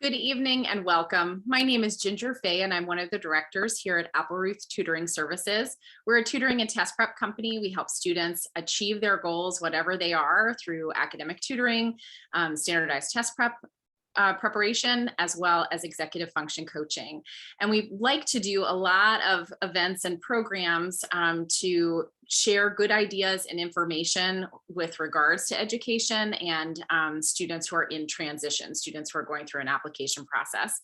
Good evening and welcome. My name is Ginger Fay and I'm one of the directors here at Appleruth Tutoring Services. We're a tutoring and test prep company. We help students achieve their goals, whatever they are, through academic tutoring, standardized test prep, preparation, as well as executive function coaching. And we like to do a lot of events and programs to share good ideas and information with regards to education and students who are in transition, students who are going through an application process.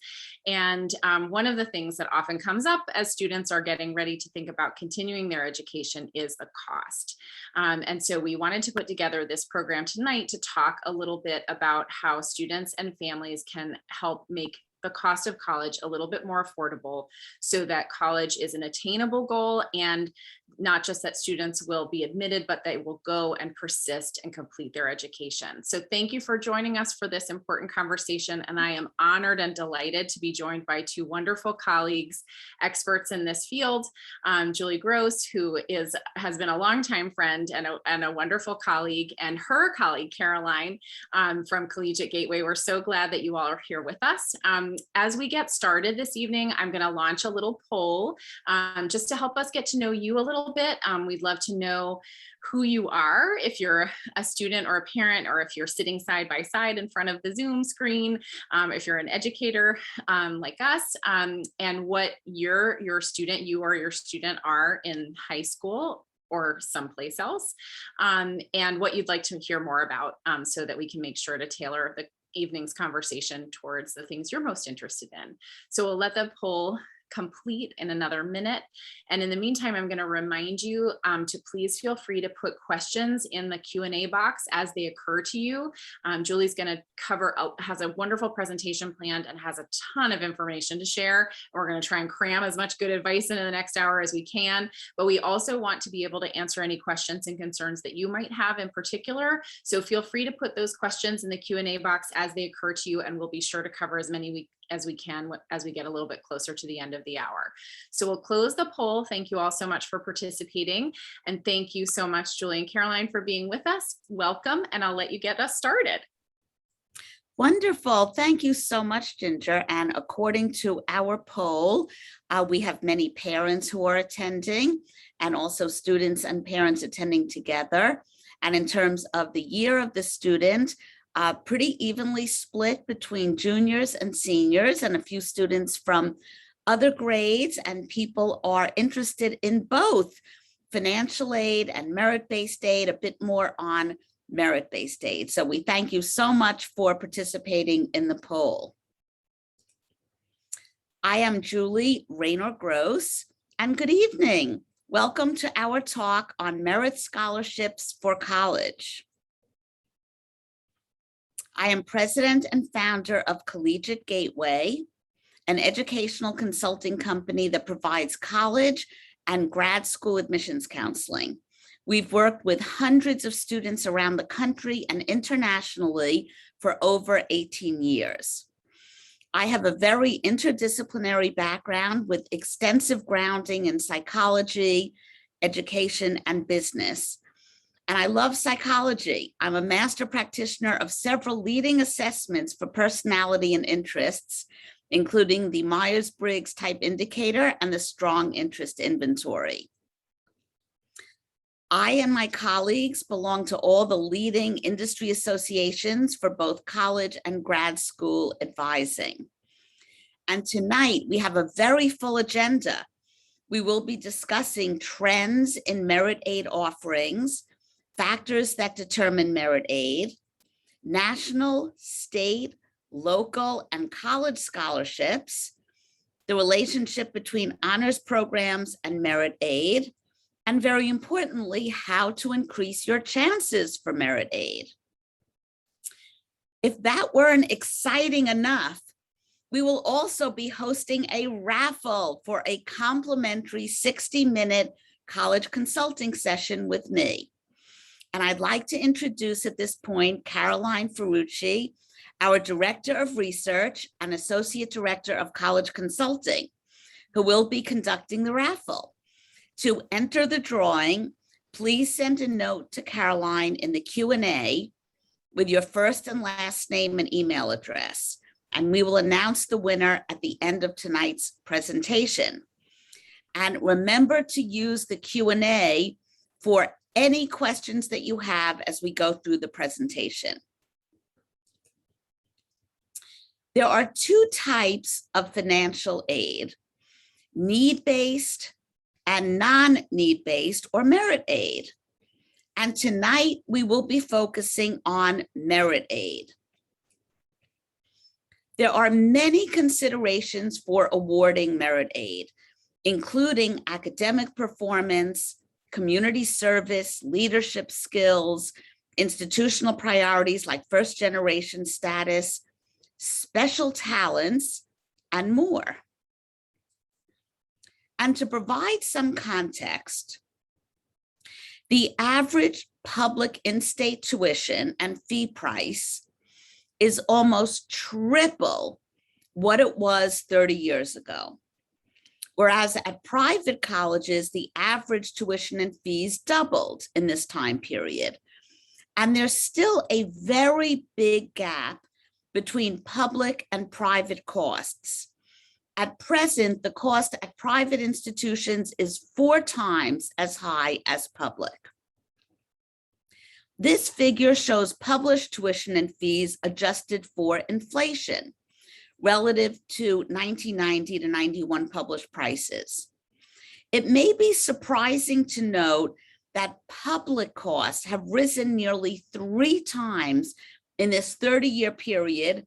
And one of the things that often comes up as students are getting ready to think about continuing their education is the cost. And so we wanted to put together this program tonight to talk a little bit about how students and families can help make the cost of college a little bit more affordable so that college is an attainable goal, and not just that students will be admitted, but they will go and persist and complete their education. So thank you for joining us for this important conversation. And I am honored and delighted to be joined by two wonderful colleagues, experts in this field, Julie Gross, who has been a longtime friend and a wonderful colleague, and her colleague, Caroline, from Collegiate Gateway. We're so glad that you all are here with us. As we get started this evening, I'm going to launch a little poll just to help us get to know you a little bit. We'd love to know who you are, if you're a student or a parent, or if you're sitting side by side in front of the Zoom screen, if you're an educator like us, and what you or your student are in high school or someplace else, and what you'd like to hear more about, so that we can make sure to tailor the evening's conversation towards the things you're most interested in. So we'll let the poll complete in another minute. And in the meantime, I'm going to remind you to please feel free to put questions in the Q&A box as they occur to you. Julie's going to has a wonderful presentation planned and has a ton of information to share. We're going to try and cram as much good advice into the next hour as we can, but we also want to be able to answer any questions and concerns that you might have in particular. So feel free to put those questions in the Q&A box as they occur to you, and we'll be sure to cover as many as we can as we get a little bit closer to the end of the hour. So we'll close the poll. Thank you all so much for participating. And thank you so much, Julie and Caroline, for being with us. Welcome, and I'll let you get us started. Wonderful. Thank you so much, Ginger. And according to our poll, we have many parents who are attending, and also students and parents attending together. And in terms of the year of the student, pretty evenly split between juniors and seniors, and a few students from other grades, and people are interested in both financial aid and merit-based aid, a bit more on merit-based aid. So we thank you so much for participating in the poll. I am Julie Raynor Gross, and good evening. Welcome to our talk on merit scholarships for college. I am president and founder of Collegiate Gateway, an educational consulting company that provides college and grad school admissions counseling. We've worked with hundreds of students around the country and internationally for over 18 years. I have a very interdisciplinary background with extensive grounding in psychology, education, and business. And I love psychology. I'm a master practitioner of several leading assessments for personality and interests, including the Myers-Briggs Type Indicator and the Strong Interest Inventory. I and my colleagues belong to all the leading industry associations for both college and grad school advising. And tonight we have a very full agenda. We will be discussing trends in merit aid offerings, factors that determine merit aid, national, state, local, and college scholarships, the relationship between honors programs and merit aid, and very importantly, how to increase your chances for merit aid. If that weren't exciting enough, we will also be hosting a raffle for a complimentary 60-minute college consulting session with me. And I'd like to introduce at this point Caroline Ferrucci, our Director of Research and Associate Director of College Consulting, who will be conducting the raffle. To enter the drawing, please send a note to Caroline in the Q&A with your first and last name and email address. and we will announce the winner at the end of tonight's presentation. And remember to use the Q&A for any questions that you have as we go through the presentation. There are two types of financial aid: need-based and non-need-based or merit aid. And tonight we will be focusing on merit aid. There are many considerations for awarding merit aid, including academic performance, community service, leadership skills, institutional priorities like first-generation status, special talents, and more. And to provide some context, the average public in-state tuition and fee price is almost triple what it was 30 years ago. Whereas at private colleges, the average tuition and fees doubled in this time period. And there's still a very big gap between public and private costs. At present, the cost at private institutions is 4 times as high as public. This figure shows published tuition and fees adjusted for inflation relative to 1990 to 91 published prices. It may be surprising to note that public costs have risen nearly 3 times in this 30-year period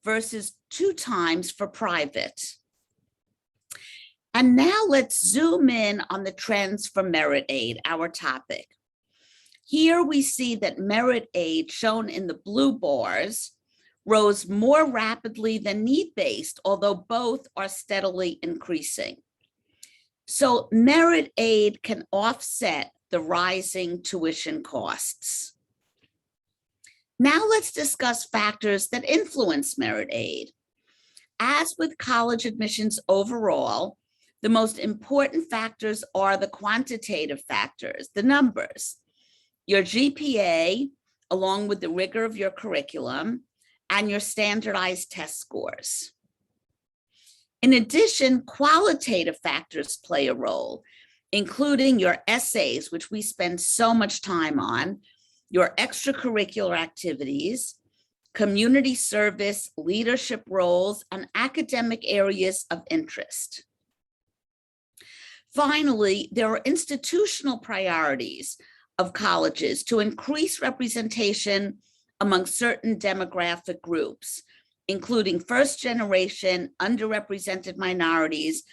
versus 2 times for private. And now let's zoom in on the trends for merit aid, our topic. Here we see that merit aid, shown in the blue bars, rose more rapidly than need-based, although both are steadily increasing. So merit aid can offset the rising tuition costs. Now let's discuss factors that influence merit aid. As with college admissions overall, the most important factors are the quantitative factors, the numbers, your GPA, along with the rigor of your curriculum, and your standardized test scores. In addition, qualitative factors play a role, including your essays, which we spend so much time on, your extracurricular activities, community service, leadership roles, and academic areas of interest. Finally, there are institutional priorities of colleges to increase representation among certain demographic groups, including first-generation, underrepresented minorities,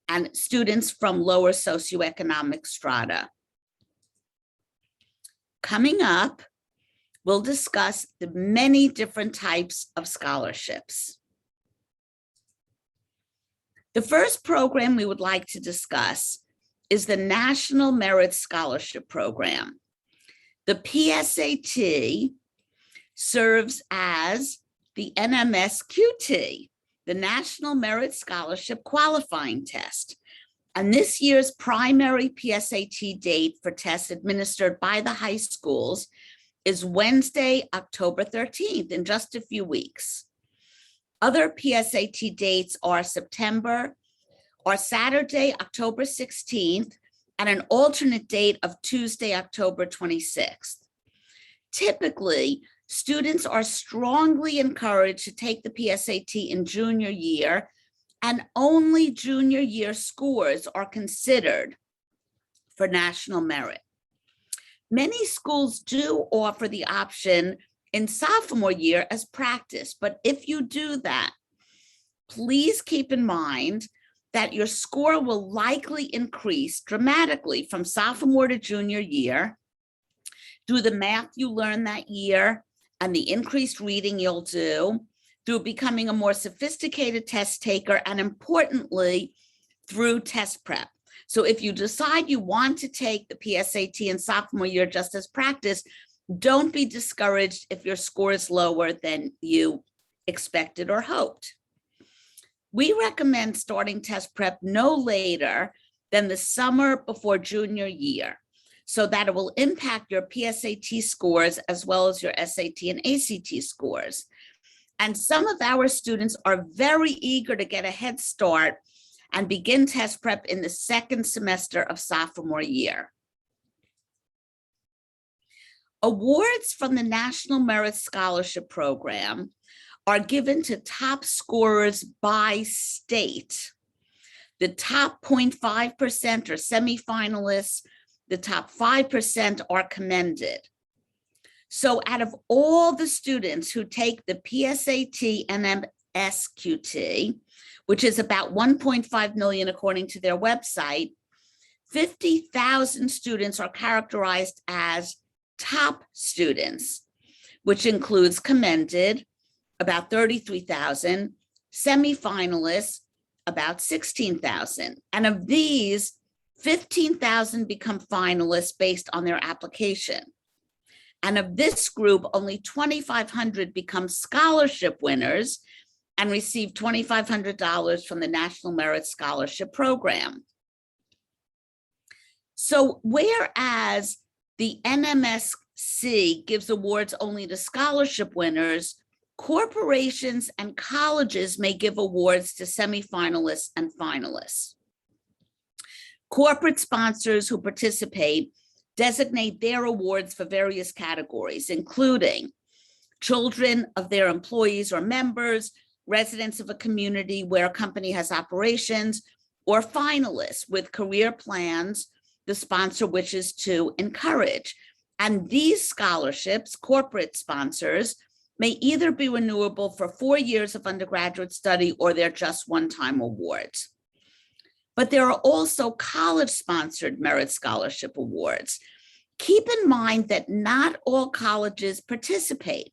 and students from lower socioeconomic strata. Coming up, we'll discuss the many different types of scholarships. The first program we would like to discuss is the National Merit Scholarship Program. The PSAT serves as the NMSQT, the National Merit Scholarship Qualifying Test. And this year's primary PSAT date for tests administered by the high schools is Wednesday, October 13th, in just a few weeks. Other PSAT dates are September or Saturday, October 16th, and an alternate date of Tuesday, October 26th. Typically, students are strongly encouraged to take the PSAT in junior year, and only junior year scores are considered for national merit. Many schools do offer the option in sophomore year as practice, but if you do that, please keep in mind that your score will likely increase dramatically from sophomore to junior year through the math you learn that year and the increased reading you'll do, through becoming a more sophisticated test taker, and importantly, through test prep. So if you decide you want to take the PSAT in sophomore year just as practice, don't be discouraged if your score is lower than you expected or hoped. We recommend starting test prep no later than the summer before junior year, so that it will impact your PSAT scores as well as your SAT and ACT scores. And some of our students are very eager to get a head start and begin test prep in the second semester of sophomore year. Awards from the National Merit Scholarship Program are given to top scorers by state. The top 0.5% are semi-finalists. The top 5% are commended. So out of all the students who take the PSAT and MSQT, which is about 1.5 million according to their website, 50,000 students are characterized as top students, which includes commended, about 33,000, semi-finalists, about 16,000. And of these, 15,000 become finalists based on their application. And of this group, only 2,500 become scholarship winners and receive $2,500 from the National Merit Scholarship Program. So whereas the NMSC gives awards only to scholarship winners, corporations and colleges may give awards to semi-finalists and finalists. Corporate sponsors who participate designate their awards for various categories, including children of their employees or members, residents of a community where a company has operations, or finalists with career plans the sponsor wishes to encourage. And these scholarships, corporate sponsors, may either be renewable for 4 years of undergraduate study or they're just one-time awards. But there are also college-sponsored merit scholarship awards. Keep in mind that not all colleges participate.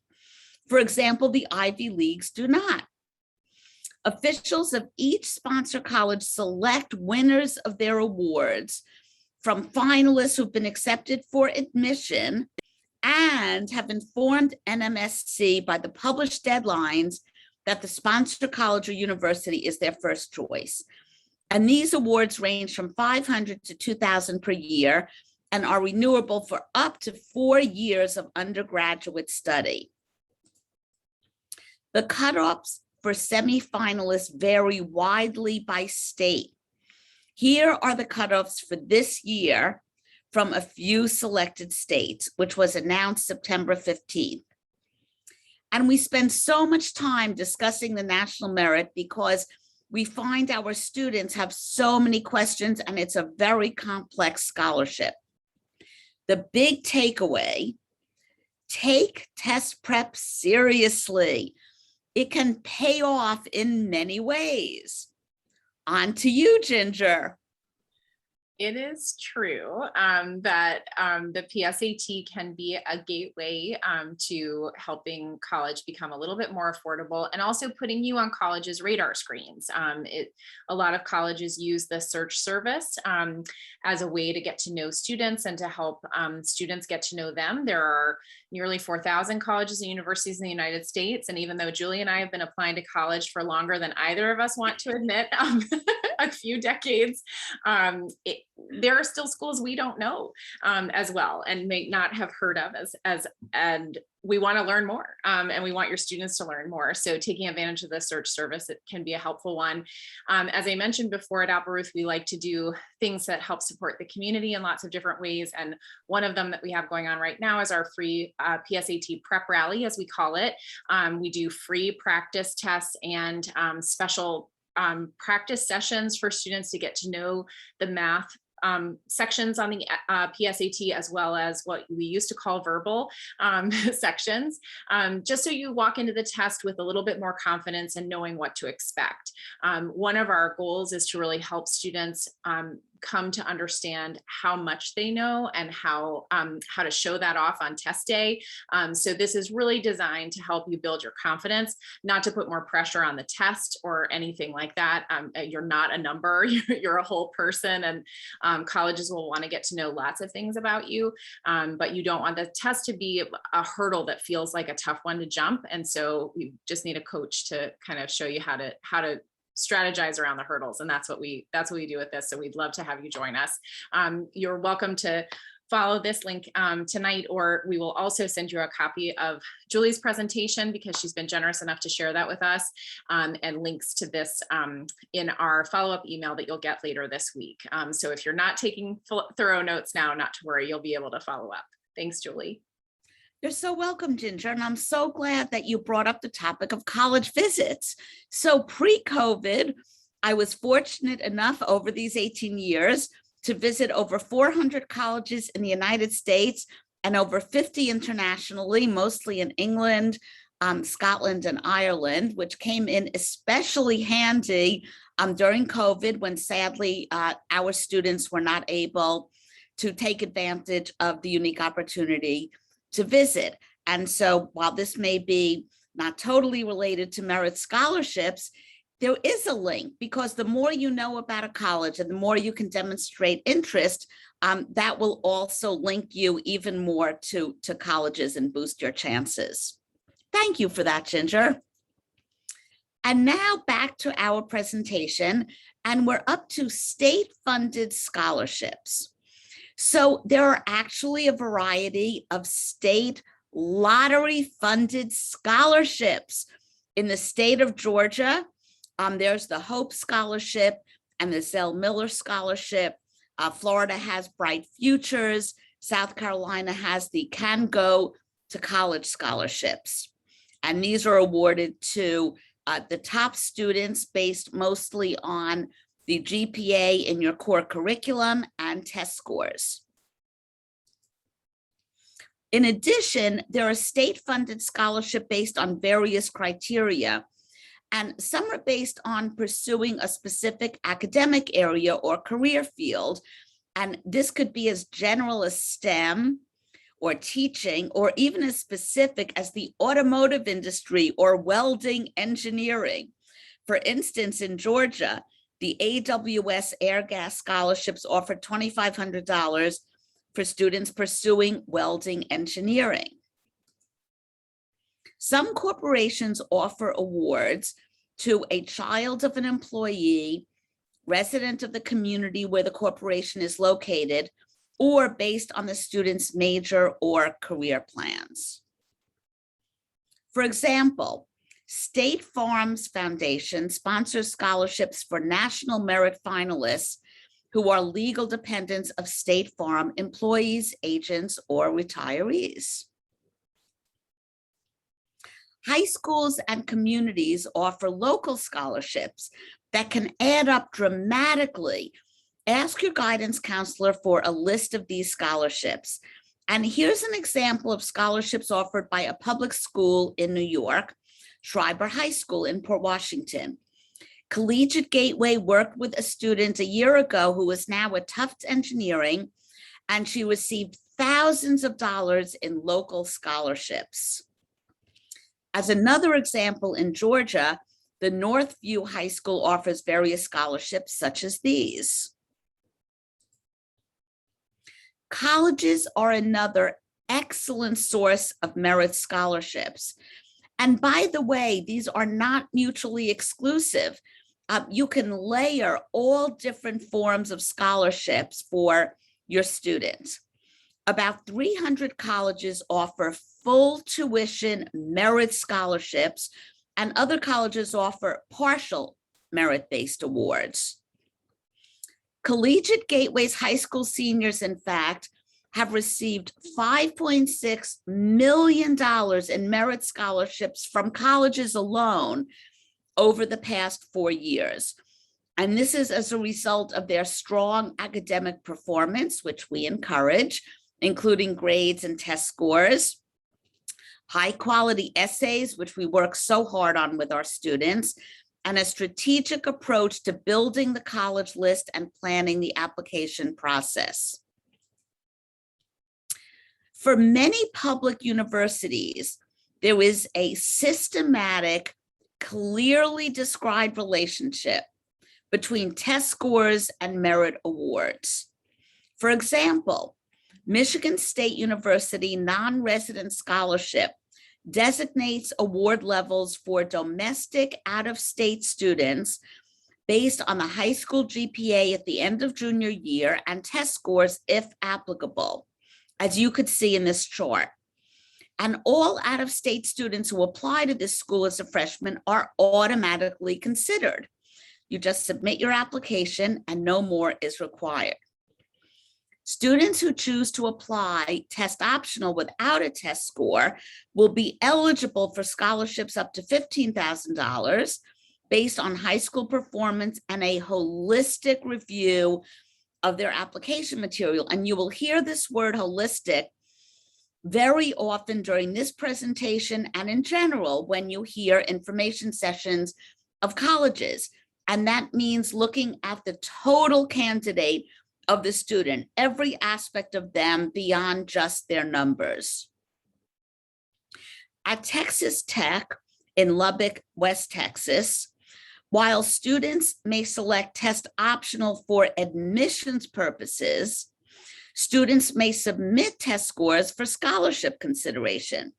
For example, the Ivy Leagues do not. Officials of each sponsor college select winners of their awards from finalists who've been accepted for admission and have informed NMSC by the published deadlines that the sponsor college or university is their first choice. And these awards range from $500 to $2,000 per year and are renewable for up to 4 years of undergraduate study. The cutoffs for semi-finalists vary widely by state. Here are the cutoffs for this year from a few selected states, which was announced September 15th. And we spend so much time discussing the national merit because we find our students have so many questions and it's a very complex scholarship. The big takeaway, take test prep seriously. It can pay off in many ways. On to you, Ginger. It is true that the PSAT can be a gateway to helping college become a little bit more affordable and also putting you on colleges' radar screens. A lot of colleges use the search service as a way to get to know students and to help students get to know them. There are nearly 4,000 colleges and universities in the United States. And even though Julie and I have been applying to college for longer than either of us want to admit, a few decades, there are still schools we don't know as well and may not have heard of and we want to learn more and we want your students to learn more. So taking advantage of the search service, it can be a helpful one. As I mentioned before, at Apple Ruth, we like to do things that help support the community in lots of different ways. And one of them that we have going on right now is our free PSAT prep rally, as we call it. We do free practice tests and special practice sessions for students to get to know the math sections on the PSAT, as well as what we used to call verbal sections, just so you walk into the test with a little bit more confidence and knowing what to expect. One of our goals is to really help students come to understand how much they know and how to show that off on test day. So this is really designed to help you build your confidence, not to put more pressure on the test or anything like that. You're not a number, you're a whole person, and colleges will want to get to know lots of things about you, but you don't want the test to be a hurdle that feels like a tough one to jump. And so we just need a coach to kind of show you how to strategize around the hurdles. And that's what we do with this. So we'd love to have you join us. You're welcome to follow this link tonight, or we will also send you a copy of Julie's presentation because she's been generous enough to share that with us, and links to this in our follow-up email that you'll get later this week. So if you're not taking thorough notes now, not to worry, you'll be able to follow up. Thanks, Julie. You're so welcome, Ginger, and I'm so glad that you brought up the topic of college visits. So pre-COVID, I was fortunate enough over these 18 years to visit over 400 colleges in the United States and over 50 internationally, mostly in England, Scotland, and Ireland, which came in especially handy during COVID when sadly our students were not able to take advantage of the unique opportunity to visit. And so while this may be not totally related to merit scholarships, there is a link, because the more you know about a college and the more you can demonstrate interest, that will also link you even more to colleges and boost your chances. Thank you for that, Ginger. And now back to our presentation, and we're up to state-funded scholarships. So there are actually a variety of state lottery-funded scholarships. In the state of Georgia, there's the Hope Scholarship and the Zell Miller Scholarship. Florida has Bright Futures. South Carolina has the Can Go to College scholarships. And these are awarded to the top students based mostly on the GPA in your core curriculum and test scores. In addition, there are state-funded scholarships based on various criteria, and some are based on pursuing a specific academic area or career field. And this could be as general as STEM or teaching, or even as specific as the automotive industry or welding engineering. For instance, in Georgia, the AWS Air Gas scholarships offered $2,500 for students pursuing welding engineering. Some corporations offer awards to a child of an employee, resident of the community where the corporation is located, or based on the student's major or career plans. For example, State Farm's Foundation sponsors scholarships for national merit finalists who are legal dependents of State Farm employees, agents, or retirees. High schools and communities offer local scholarships that can add up dramatically. Ask your guidance counselor for a list of these scholarships. And here's an example of scholarships offered by a public school in New York, Schreiber High School in Port Washington. Collegiate Gateway worked with a student a year ago who is now at Tufts Engineering, and she received thousands of dollars in local scholarships. As another example, in Georgia, the Northview High School offers various scholarships such as these. Colleges are another excellent source of merit scholarships. And by the way, these are not mutually exclusive. You can layer all different forms of scholarships for your students. About 300 colleges offer full tuition merit scholarships, and other colleges offer partial merit-based awards. Collegiate Gateway's high school seniors, in fact, have received $5.6 million in merit scholarships from colleges alone over the past 4 years. And this is as a result of their strong academic performance, which we encourage, including grades and test scores, high quality essays, which we work so hard on with our students, and a strategic approach to building the college list and planning the application process. For many public universities, there is a systematic, clearly described relationship between test scores and merit awards. For example, Michigan State University non-resident scholarship designates award levels for domestic out-of-state students based on the high school GPA at the end of junior year and test scores if applicable. as you could see in this chart. And all out-of-state students who apply to this school as a freshman are automatically considered. You just submit your application and no more is required. Students who choose to apply test optional without a test score will be eligible for scholarships up to $15,000 based on high school performance and a holistic review of their application material. And you will hear this word holistic very often during this presentation and in general when you hear information sessions of colleges. And that means looking at the total candidate of the student, every aspect of them beyond just their numbers. At Texas Tech in Lubbock, West Texas, while students may select test optional for admissions purposes, students may submit test scores for scholarship consideration.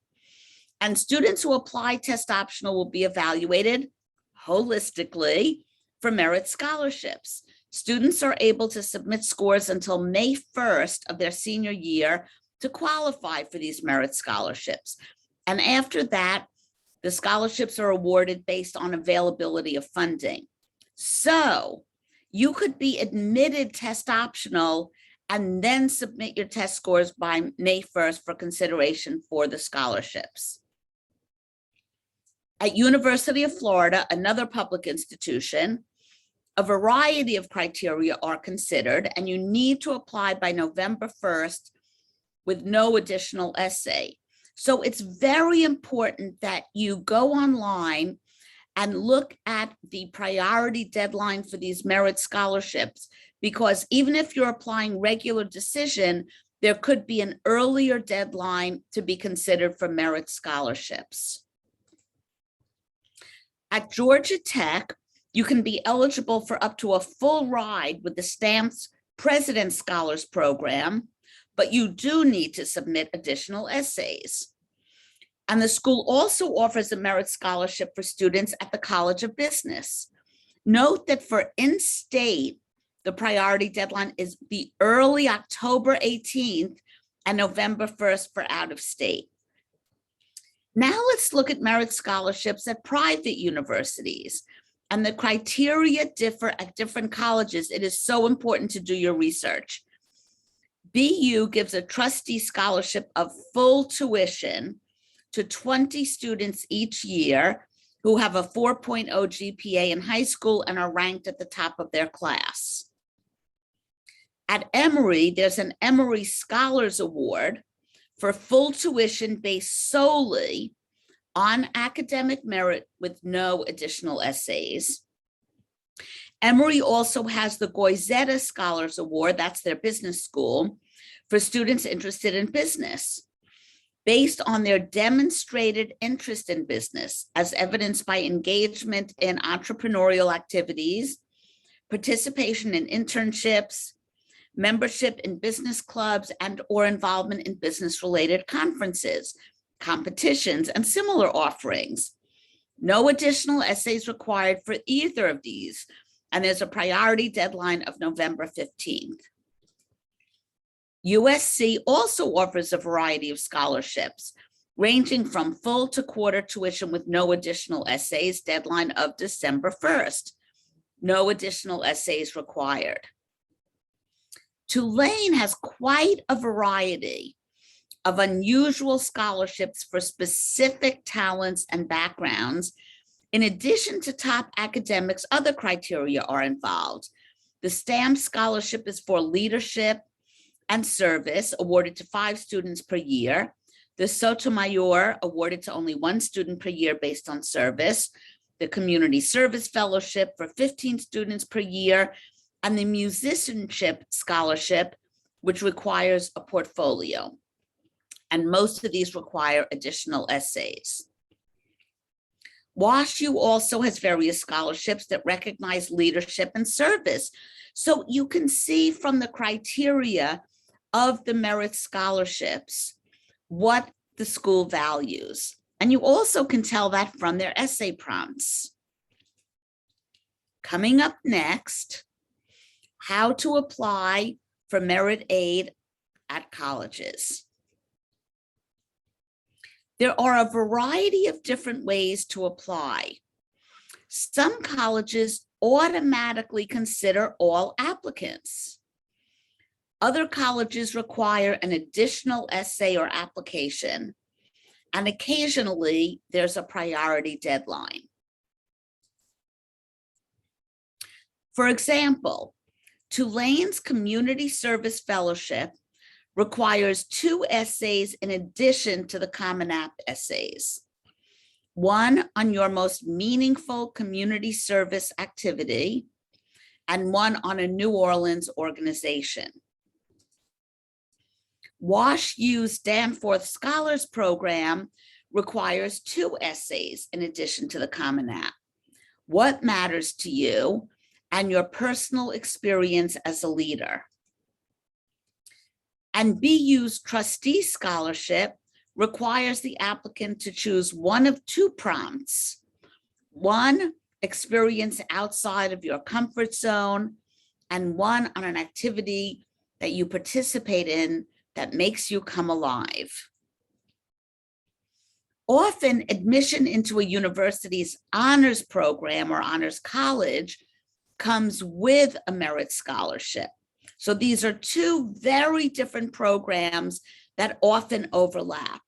And students who apply test optional will be evaluated holistically for merit scholarships. Students are able to submit scores until May 1st of their senior year to qualify for these merit scholarships. And after that, the scholarships are awarded based on availability of funding. So you could be admitted test optional and then submit your test scores by May 1st for consideration for the scholarships. At University of Florida, another public institution, a variety of criteria are considered, and you need to apply by November 1st with no additional essay. So it's very important that you go online and look at the priority deadline for these merit scholarships, because even if you're applying regular decision, there could be an earlier deadline to be considered for merit scholarships. At Georgia Tech, you can be eligible for up to a full ride with the STAMP's President Scholars Program, but you do need to submit additional essays. And the school also offers a merit scholarship for students at the College of Business. Note that for in-state, the priority deadline is the early October 18th and November 1st for out-of-state. Now let's look at merit scholarships at private universities. And the criteria differ at different colleges. It is so important to do your research. BU gives a trustee scholarship of full tuition to 20 students each year who have a 4.0 GPA in high school and are ranked at the top of their class. At Emory, there's an Emory Scholars Award for full tuition based solely on academic merit with no additional essays. Emory also has the Goizetta Scholars Award, that's their business school, for students interested in business, based on their demonstrated interest in business, as evidenced by engagement in entrepreneurial activities, participation in internships, membership in business clubs, and/or involvement in business-related conferences, competitions, and similar offerings. No additional essays required for either of these, and there's a priority deadline of November 15th. USC also offers a variety of scholarships, ranging from full to quarter tuition with no additional essays, deadline of December 1st. No additional essays required. Tulane has quite a variety of unusual scholarships for specific talents and backgrounds. In addition to top academics, other criteria are involved. The STAMP scholarship is for leadership and service, awarded to 5 students per year. The Sotomayor, awarded to only 1 student per year based on service. The Community Service Fellowship for 15 students per year. And the Musicianship Scholarship, which requires a portfolio. And most of these require additional essays. WashU also has various scholarships that recognize leadership and service. So you can see from the criteria of the merit scholarships what the school values. And you also can tell that from their essay prompts. Coming up next, how to apply for merit aid at colleges. There are a variety of different ways to apply. Some colleges automatically consider all applicants. Other colleges require an additional essay or application, and occasionally there's a priority deadline. For example, Tulane's Community Service Fellowship requires 2 essays in addition to the Common App essays. One on your most meaningful community service activity, and one on a New Orleans organization. Wash U's Danforth Scholars Program requires 2 essays in addition to the Common App. What matters to you and your personal experience as a leader. And BU's Trustee Scholarship requires the applicant to choose one of 2 prompts. One, experience outside of your comfort zone, and one on an activity that you participate in that makes you come alive. Often, admission into a university's honors program or honors college comes with a merit scholarship. So these are 2 very different programs that often overlap.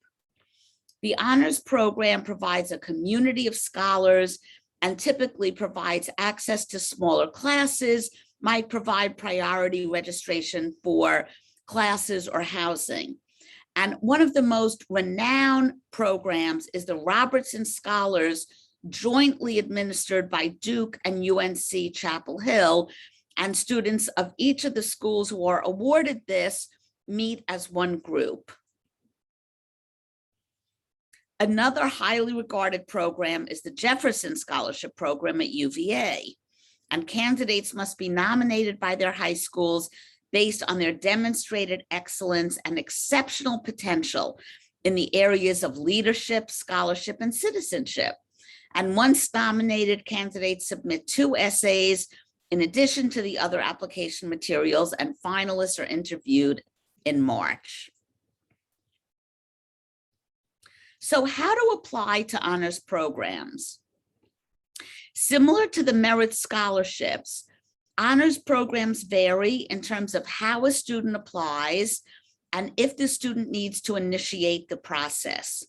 The honors program provides a community of scholars and typically provides access to smaller classes, might provide priority registration for classes or housing. And one of the most renowned programs is the Robertson Scholars, jointly administered by Duke and UNC Chapel Hill, and students of each of the schools who are awarded this meet as one group. Another highly regarded program is the Jefferson Scholarship Program at UVA, and candidates must be nominated by their high schools based on their demonstrated excellence and exceptional potential in the areas of leadership, scholarship, and citizenship. And once nominated, candidates submit 2 essays in addition to the other application materials, and finalists are interviewed in March. So how to apply to honors programs? Similar to the merit scholarships, honors programs vary in terms of how a student applies and if the student needs to initiate the process.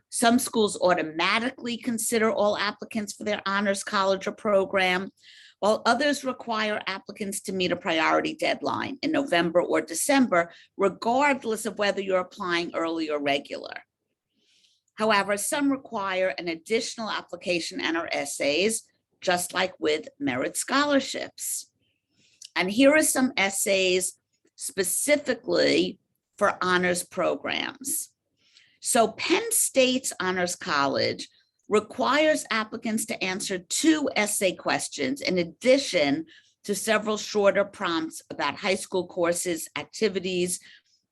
Some schools automatically consider all applicants for their honors college or program, while others require applicants to meet a priority deadline in November or December, regardless of whether you're applying early or regular. However, some require an additional application and or essays, just like with merit scholarships. And here are some essays specifically for honors programs. So Penn State's Honors College requires applicants to answer 2 essay questions in addition to several shorter prompts about high school courses, activities,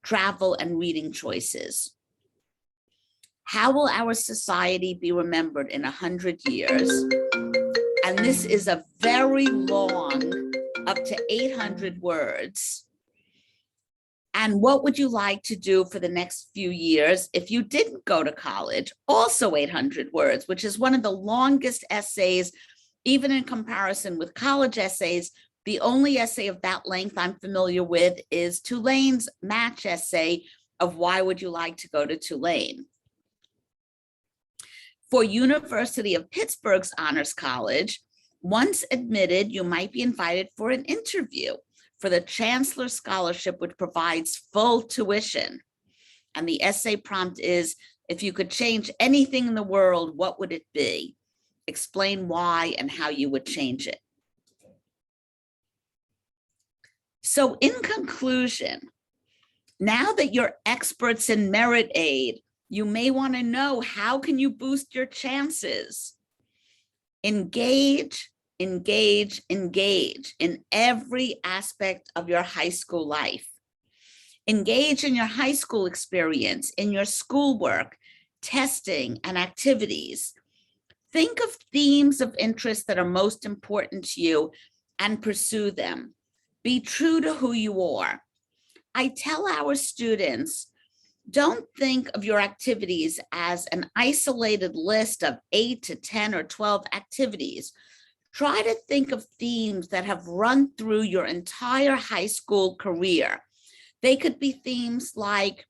travel, and reading choices. How will our society be remembered in 100 years? And this is a very long, up to 800 words. And what would you like to do for the next few years if you didn't go to college? Also 800 words, which is one of the longest essays, even in comparison with college essays. The only essay of that length I'm familiar with is Tulane's match essay of why would you like to go to Tulane? For University of Pittsburgh's Honors College, once admitted, you might be invited for an interview for the Chancellor Scholarship, which provides full tuition. And the essay prompt is, if you could change anything in the world, what would it be? Explain why and how you would change it. So in conclusion, now that you're experts in merit aid, you may want to know, how can you boost your chances? Engage, engage, engage in every aspect of your high school life. Engage in your high school experience, in your schoolwork, testing, and activities. Think of themes of interest that are most important to you and pursue them. Be true to who you are. I tell our students, don't think of your activities as an isolated list of 8 to 10 or 12 activities. Try to think of themes that have run through your entire high school career. They could be themes like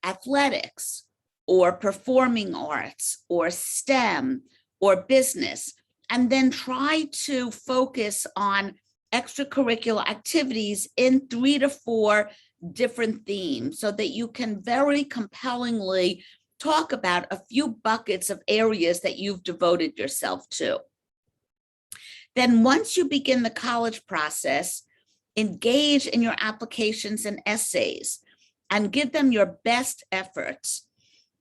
athletics or performing arts or STEM or business, and then try to focus on extracurricular activities in 3 to 4 different themes so that you can very compellingly talk about a few buckets of areas that you've devoted yourself to. Then once you begin the college process, engage in your applications and essays and give them your best efforts.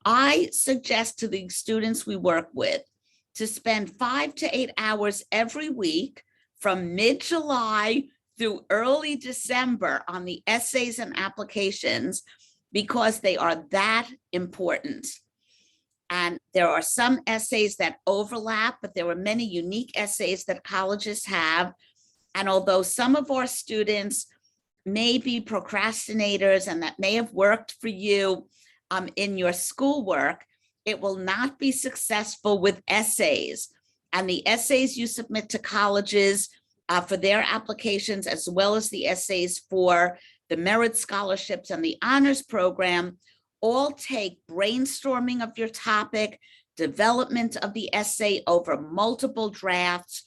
I suggest to the students we work with to spend 5 to 8 hours every week from mid-July through early December on the essays and applications, because they are that important. And there are some essays that overlap, but there are many unique essays that colleges have. And although some of our students may be procrastinators and that may have worked for you in your schoolwork, it will not be successful with essays. And the essays you submit to colleges for their applications, as well as the essays for the merit scholarships and the honors program, all take brainstorming of your topic, development of the essay over multiple drafts.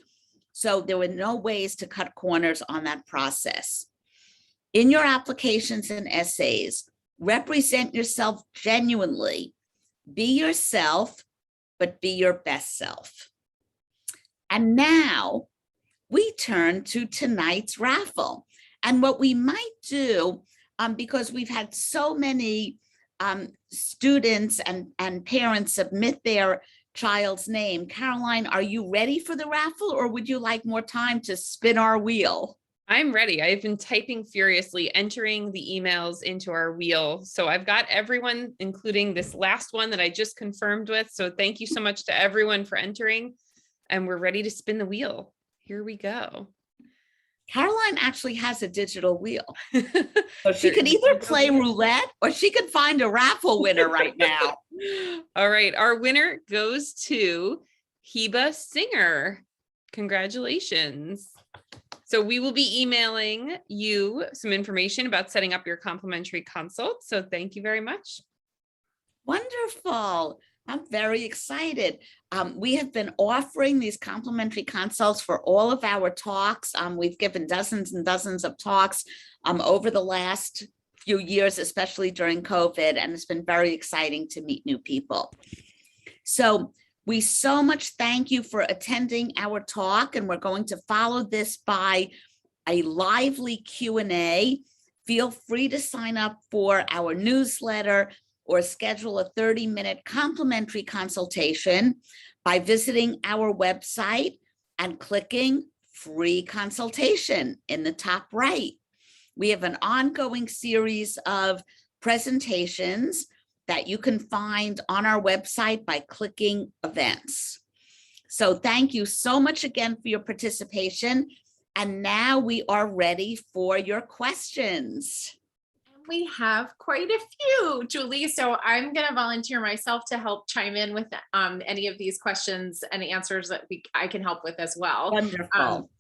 So there were no ways to cut corners on that process. In your applications and essays, represent yourself genuinely. Be yourself, but be your best self. And now we turn to tonight's raffle. And what we might do, because we've had so many students and parents submit their child's name. Caroline, are you ready for the raffle, or would you like more time to spin our wheel? I'm ready. I've been typing furiously, entering the emails into our wheel. So I've got everyone, including this last one that I just confirmed with. So thank you so much to everyone for entering. And we're ready to spin the wheel. Here we go. Caroline actually has a digital wheel. So she could either play roulette or she could find a raffle winner right now. All right. Our winner goes to Heba Singer. Congratulations. So we will be emailing you some information about setting up your complimentary consult. So thank you very much. Wonderful. I'm very excited. We have been offering these complimentary consults for all of our talks. We've given dozens and dozens of talks over the last few years, especially during COVID, and it's been very exciting to meet new people. So we so much thank you for attending our talk, and we're going to follow this by a lively Q&A. Feel free to sign up for our newsletter or schedule a 30-minute complimentary consultation by visiting our website and clicking free consultation in the top right. We have an ongoing series of presentations that you can find on our website by clicking events. So thank you so much again for your participation. And now we are ready for your questions. We have quite a few, Julie. So I'm going to volunteer myself to help chime in with any of these questions and answers that I can help with as well. Wonderful.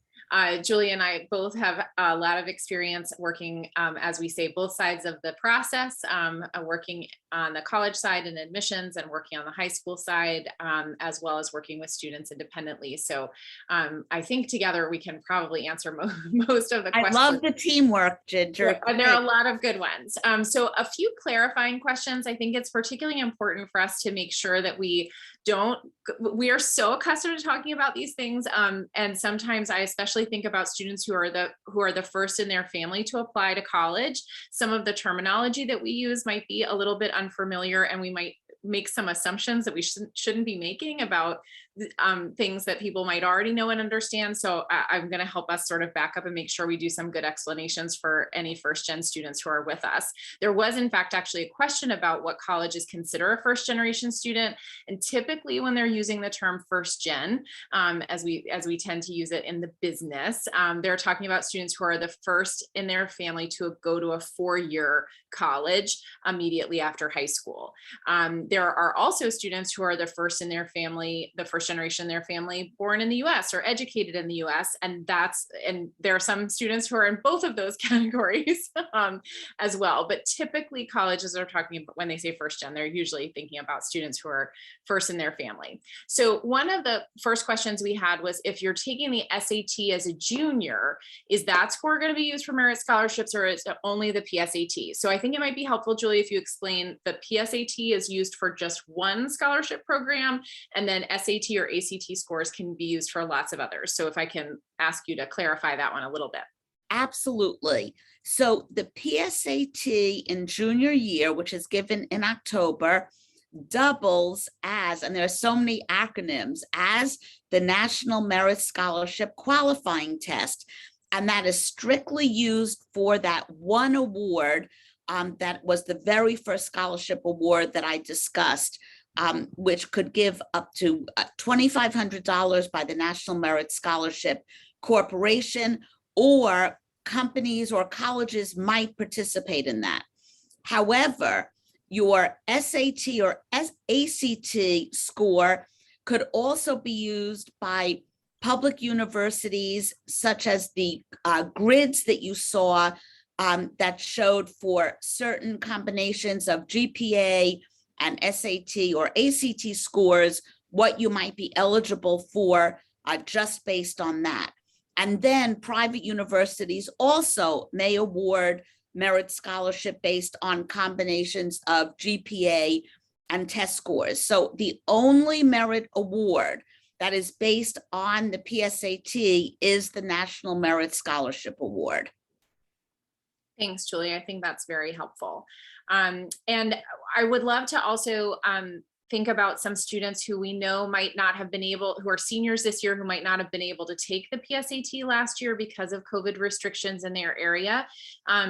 Julie and I both have a lot of experience working, as we say, both sides of the process, working on the college side and admissions and working on the high school side, as well as working with students independently. So I think together we can probably answer most of the questions. I love the teamwork, Ginger. And there are a lot of good ones. So a few clarifying questions. I think it's particularly important for us to make sure that we are so accustomed to talking about these things. And sometimes I especially think about students who are the first in their family to apply to college. Some of the terminology that we use might be a little bit unfamiliar, and we might make some assumptions that we shouldn't be making about things that people might already know and understand. So I'm going to help us sort of back up and make sure we do some good explanations for any first gen students who are with us. There was in fact actually a question about what colleges consider a first generation student. And typically when they're using the term first gen, as we tend to use it in the business, they're talking about students who are the first in their family to go to a 4-year college immediately after high school. There are also students who are the first in their family, the first generation in their family born in the US or educated in the US. And there are some students who are in both of those categories as well. But typically colleges are talking about, when they say first gen, they're usually thinking about students who are first in their family. So one of the first questions we had was, if you're taking the SAT as a junior, is that score going to be used for merit scholarships, or is it only the PSAT? So I think it might be helpful, Julie, if you explain the PSAT is used for just one scholarship program, and then SAT or ACT scores can be used for lots of others. So if I can ask you to clarify that one a little bit. Absolutely. So the PSAT in junior year, which is given in October, doubles as, and there are so many acronyms, as the National Merit Scholarship Qualifying Test. And that is strictly used for that one award that was the very first scholarship award that I discussed, which could give up to $2,500 by the National Merit Scholarship Corporation, or companies or colleges might participate in that. However, your SAT or ACT score could also be used by public universities, such as the grids that you saw that showed for certain combinations of GPA and SAT or ACT scores, what you might be eligible for just based on that. And then private universities also may award merit scholarship based on combinations of GPA and test scores. So the only merit award that is based on the PSAT is the National Merit Scholarship Award. Thanks, Julie. I think that's very helpful. And I would love to also think about some students who we know might not have been able, who are seniors this year, who might not have been able to take the PSAT last year because of COVID restrictions in their area.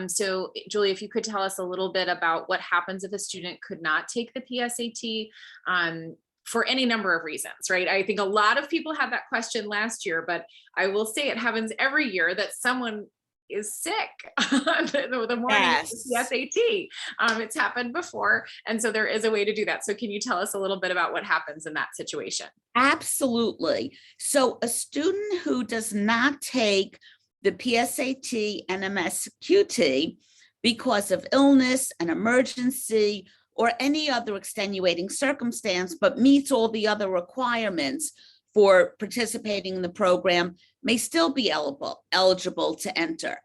So Julie, if you could tell us a little bit about what happens if a student could not take the PSAT for any number of reasons, right? I think a lot of people had that question last year, but I will say it happens every year that someone is sick the morning Yes. of the SAT. It's happened before. And so there is a way to do that. So can you tell us a little bit about what happens in that situation? Absolutely. So a student who does not take the PSAT and MSQT because of illness, an emergency, or any other extenuating circumstance, but meets all the other requirements for participating in the program, may still be eligible to enter.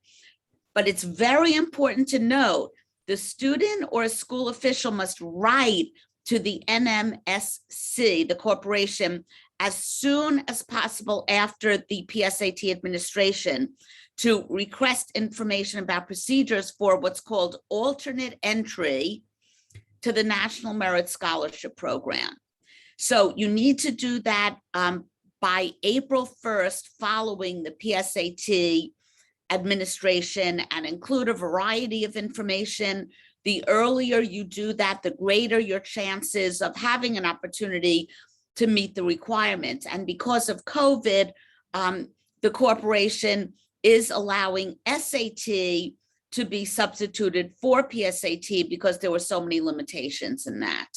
But it's very important to note, the student or a school official must write to the NMSC, the corporation, as soon as possible after the PSAT administration to request information about procedures for what's called alternate entry to the National Merit Scholarship Program. So you need to do that by April 1st following the PSAT administration, and include a variety of information. The earlier you do that, the greater your chances of having an opportunity to meet the requirements. And because of COVID, the corporation is allowing SAT to be substituted for PSAT because there were so many limitations in that.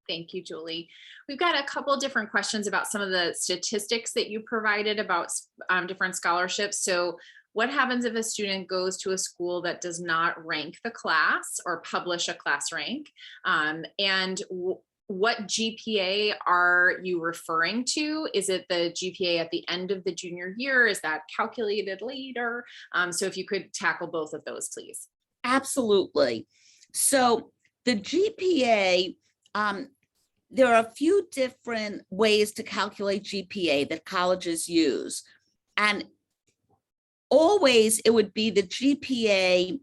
Thank you, Julie. We've got a couple different questions about some of the statistics that you provided about different scholarships. So what happens if a student goes to a school that does not rank the class or publish a class rank? And what GPA are you referring to? Is it the GPA at the end of the junior year? Is that calculated later? So if you could tackle both of those, please. Absolutely. So the GPA, there are a few different ways to calculate GPA that colleges use. And always it would be the GPA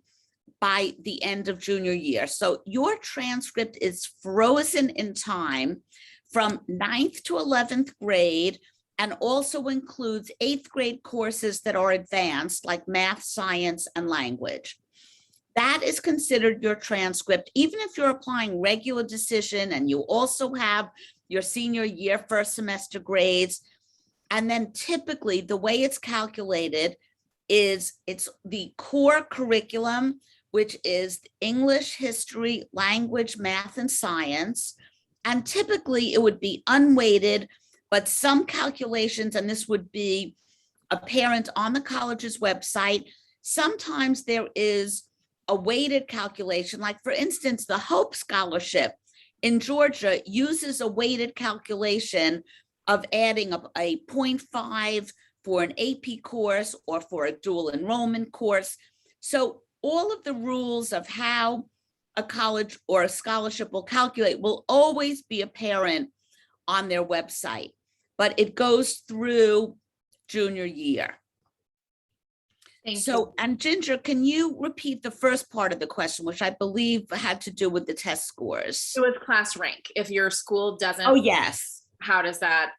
by the end of junior year. So your transcript is frozen in time from 9th to 11th grade, and also includes 8th grade courses that are advanced, like math, science, and language. That is considered your transcript, even if you're applying regular decision and you also have your senior year first semester grades. And then typically the way it's calculated is it's the core curriculum, which is English, history, language, math, and science. And typically it would be unweighted, but some calculations, and this would be apparent on the college's website. Sometimes there is a weighted calculation, like for instance, the Hope Scholarship in Georgia uses a weighted calculation of adding up a 0.5 for an AP course or for a dual enrollment course. So all of the rules of how a college or a scholarship will calculate will always be apparent on their website, but it goes through junior year. Thank So, you. and Ginger, can you repeat the first part of the question, which I believe had to do with the test scores? It was class rank. If your school doesn't, Oh, yes. how does that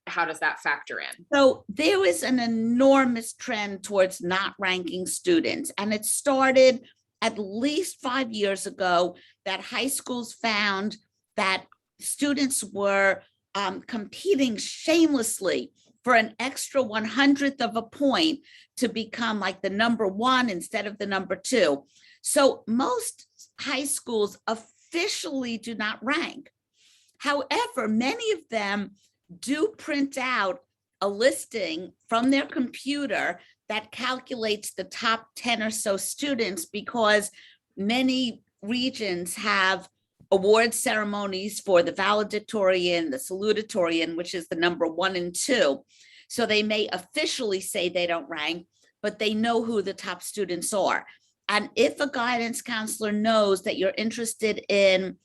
factor in? So there is an enormous trend towards not ranking students, and it started at least 5 years ago that high schools found that students were competing shamelessly for an extra 100th of a point to become like the number one instead of the number two. So most high schools officially do not rank. However, many of them do print out a listing from their computer that calculates the top 10 or so students, because many regions have award ceremonies for the valedictorian, the salutatorian, which is the number 1 and 2. So they may officially say they don't rank, but they know who the top students are. And if a guidance counselor knows that you're interested in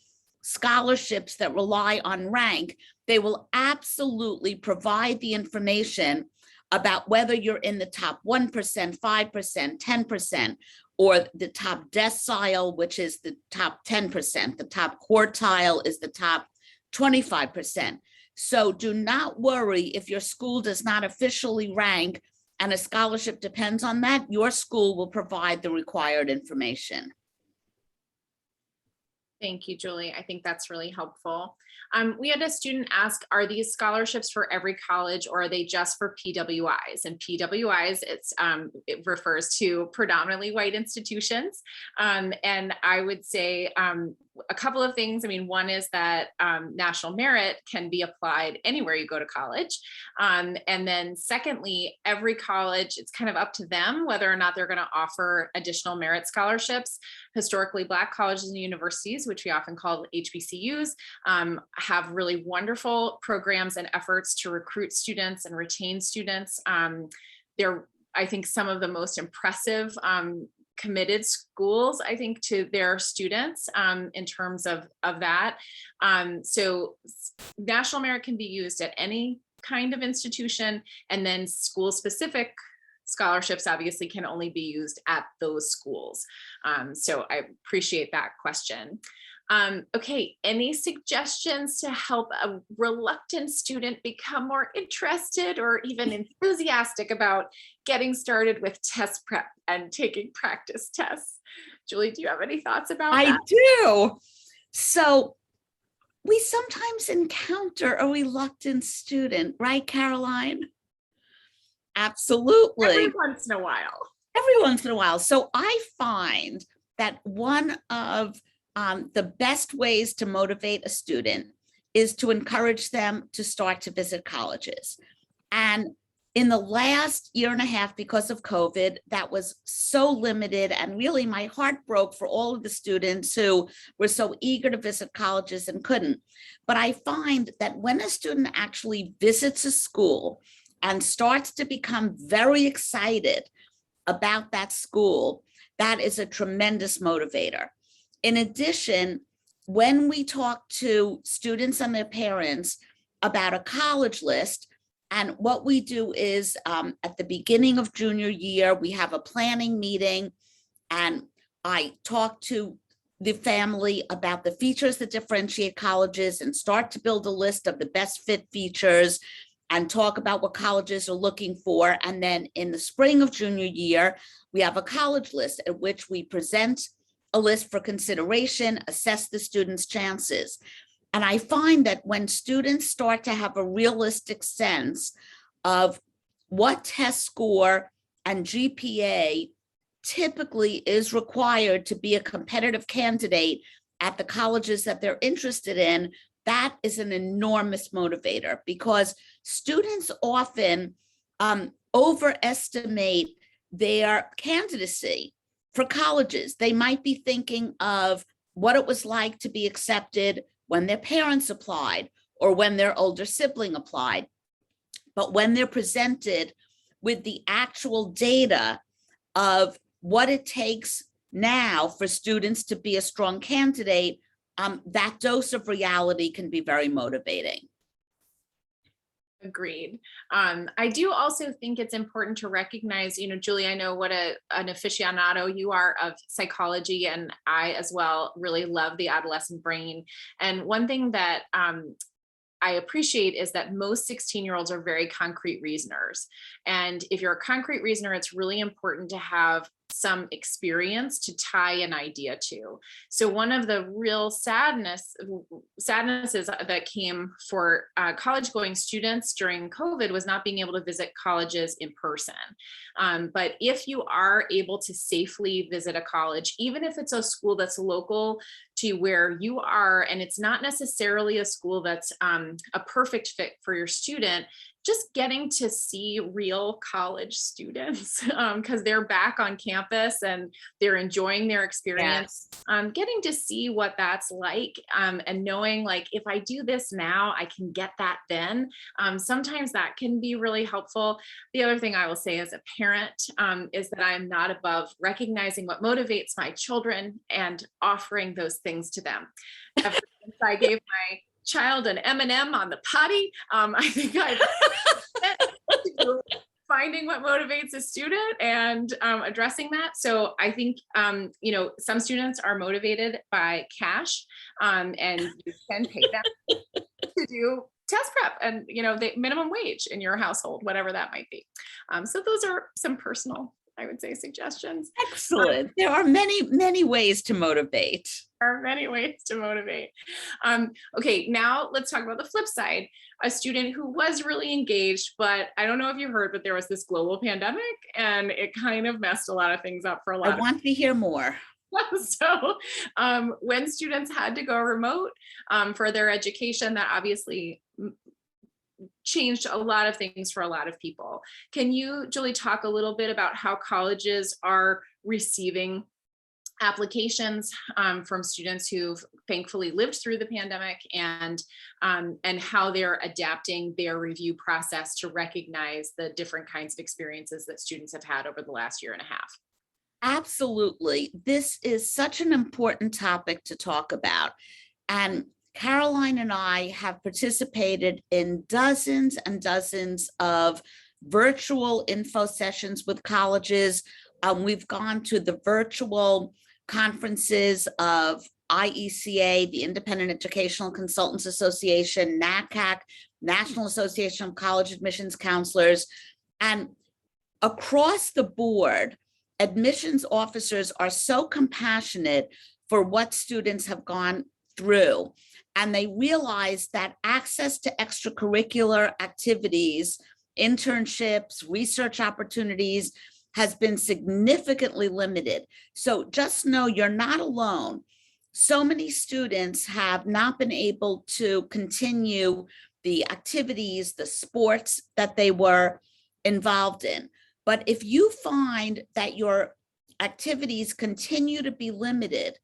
scholarships that rely on rank, they will absolutely provide the information about whether you're in the top 1%, 5%, 10%, or the top decile, which is the top 10%. The top quartile is the top 25%. So do not worry if your school does not officially rank and a scholarship depends on that. Your school will provide the required information. Thank you, Julie. I think that's really helpful. We had a student ask, are these scholarships for every college or are they just for PWIs? And PWIs, it refers to predominantly white institutions. And I would say a couple of things. I mean, one is that national merit can be applied anywhere you go to college. And then secondly, every college, it's kind of up to them whether or not they're going to offer additional merit scholarships. Historically Black colleges and universities, which we often call HBCUs, have really wonderful programs and efforts to recruit students and retain students. They're, I think, some of the most impressive committed schools, I think, to their students in terms of that. So national merit can be used at any kind of institution, and then school specific scholarships obviously can only be used at those schools. So I appreciate that question. Okay, any suggestions to help a reluctant student become more interested or even enthusiastic about getting started with test prep and taking practice tests? Julie, do you have any thoughts about that? I do. So we sometimes encounter a reluctant student, right, Caroline? Absolutely. Every once in a while. Every once in a while. So I find that one of the best ways to motivate a student is to encourage them to start to visit colleges. And in the last year and a half, because of COVID, that was so limited, and really my heart broke for all of the students who were so eager to visit colleges and couldn't. But I find that when a student actually visits a school and starts to become very excited about that school, that is a tremendous motivator. In addition, when we talk to students and their parents about a college list, and what we do is at the beginning of junior year, we have a planning meeting, and I talk to the family about the features that differentiate colleges and start to build a list of the best fit features and talk about what colleges are looking for. And then in the spring of junior year, we have a college list at which we present a list for consideration, assess the students' chances. And I find that when students start to have a realistic sense of what test score and GPA typically is required to be a competitive candidate at the colleges that they're interested in, that is an enormous motivator, because students often overestimate their candidacy for colleges. They might be thinking of what it was like to be accepted when their parents applied or when their older sibling applied. But when they're presented with the actual data of what it takes now for students to be a strong candidate, that dose of reality can be very motivating. Agreed. I do also think it's important to recognize, Julie, I know what an aficionado you are of psychology, and I as well really love the adolescent brain. And one thing that I appreciate is that most 16-year-olds are very concrete reasoners. And if you're a concrete reasoner, it's really important to have some experience to tie an idea to. So one of the real sadnesses that came for college going students during COVID was not being able to visit colleges in person. But if you are able to safely visit a college, even if it's a school that's local to where you are, and it's not necessarily a school that's a perfect fit for your student, just getting to see real college students because they're back on campus and they're enjoying their experience. Yes. Getting to see what that's like and knowing, like, if I do this now, I can get that then. Sometimes that can be really helpful. The other thing I will say as a parent is that I'm not above recognizing what motivates my children and offering those things to them. Ever since I gave my child an M&M on the potty, I think I've finding what motivates a student and addressing that. So I think, some students are motivated by cash and you can pay them to do test prep and, the minimum wage in your household, whatever that might be. So those are some personal, I would say, suggestions. Excellent. There are many, many ways to motivate. There are many ways to motivate. Okay, now let's talk about the flip side. A student who was really engaged, but I don't know if you heard, but there was this global pandemic and it kind of messed a lot of things up for a lot I want to hear more. So when students had to go remote for their education, that obviously changed a lot of things for a lot of people. Can you, Julie, talk a little bit about how colleges are receiving applications from students who've thankfully lived through the pandemic and how they're adapting their review process to recognize the different kinds of experiences that students have had over the last year and a half? Absolutely. This is such an important topic to talk about. And Caroline and I have participated in dozens and dozens of virtual info sessions with colleges. We've gone to the virtual conferences of IECA, the Independent Educational Consultants Association, NACAC, National Association of College Admissions Counselors, and across the board, admissions officers are so compassionate for what students have gone through. And they realize that access to extracurricular activities, internships, research opportunities has been significantly limited. So just know you're not alone. So many students have not been able to continue the activities, the sports that they were involved in. But if you find that your activities continue to be limited,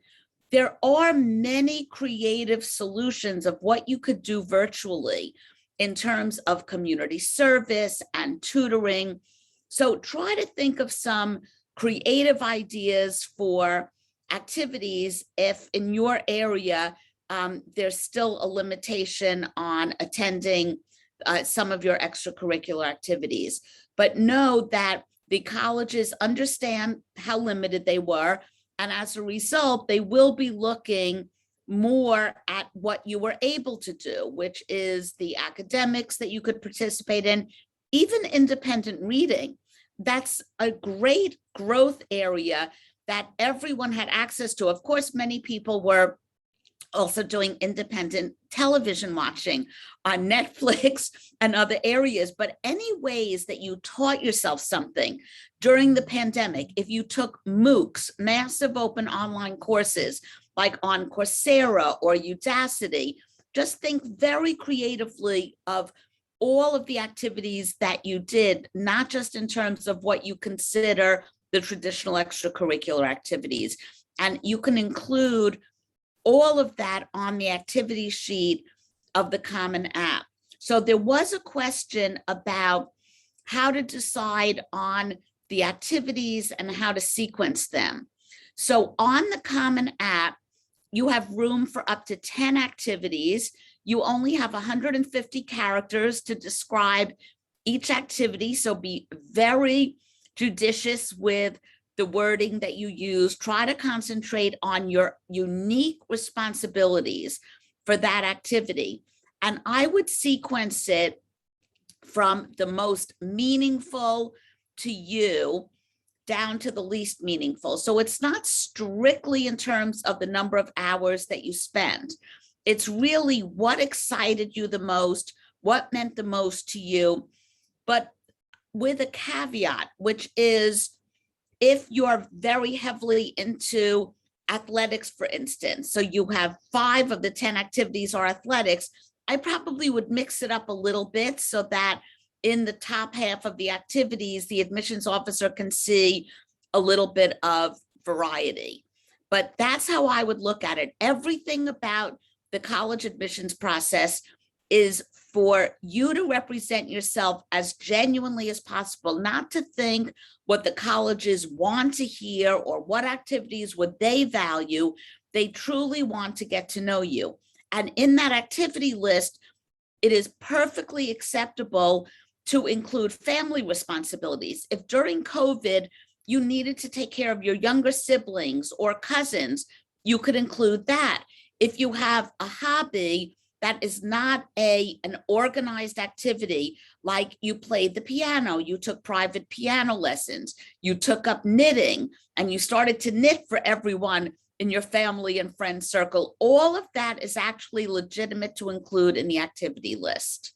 there are many creative solutions of what you could do virtually in terms of community service and tutoring. So try to think of some creative ideas for activities if in your area there's still a limitation on attending some of your extracurricular activities. But know that the colleges understand how limited they were And as a result, they will be looking more at what you were able to do, which is the academics that you could participate in, even independent reading. That's a great growth area that everyone had access to. Of course, many people were also doing independent television watching on Netflix and other areas, but any ways that you taught yourself something during the pandemic, if you took MOOCs, massive open online courses, like on Coursera or Udacity, just think very creatively of all of the activities that you did, not just in terms of what you consider the traditional extracurricular activities. And you can include all of that on the activity sheet of the Common App. So there was a question about how to decide on the activities and how to sequence them. So on the Common App, you have room for up to 10 activities. You only have 150 characters to describe each activity, so be very judicious with the wording that you use. Try to concentrate on your unique responsibilities for that activity. And I would sequence it from the most meaningful to you down to the least meaningful. So it's not strictly in terms of the number of hours that you spend. It's really what excited you the most, what meant the most to you, but with a caveat, which is if you're very heavily into athletics, for instance, so you have 5 of the 10 activities are athletics, I probably would mix it up a little bit so that in the top half of the activities, the admissions officer can see a little bit of variety. But that's how I would look at it. Everything about the college admissions process is for you to represent yourself as genuinely as possible, not to think what the colleges want to hear or what activities would they value. They truly want to get to know you. And in that activity list, it is perfectly acceptable to include family responsibilities. If during COVID, you needed to take care of your younger siblings or cousins, you could include that. If you have a hobby that is not an organized activity, like you played the piano, you took private piano lessons, you took up knitting, and you started to knit for everyone in your family and friend circle, all of that is actually legitimate to include in the activity list.